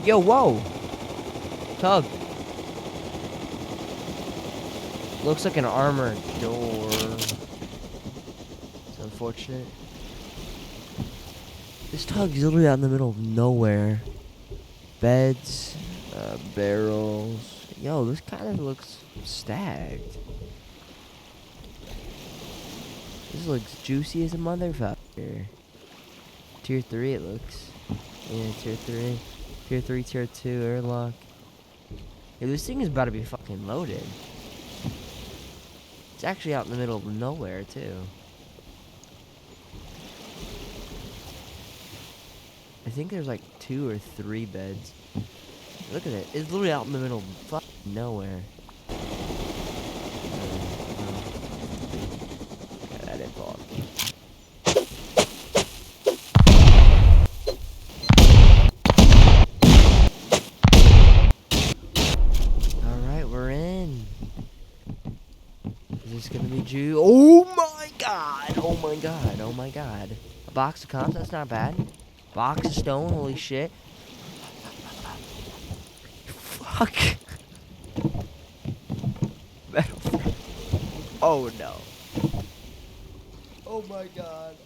Yo, whoa! Tug. Looks like an armored door. It's unfortunate. This tug's literally out in the middle of nowhere. Beds, barrels. Yo, this kind of looks stacked. This looks juicy as a motherfucker. Tier 3 it looks. Yeah, tier 3. Tier 3, tier 2, airlock. Yeah, this thing is about to be fucking loaded. It's actually out in the middle of nowhere, too. I think there's like 2 or 3 beds. Look at it. It's literally out in the middle of fucking nowhere. Okay, that didn't fall off. Alright, we're in. Is this gonna be Oh my god! Oh my god! Oh my god. A box of comps? That's not bad. Box of stone? Holy shit. Fuck. Metal. Oh no. Oh my god.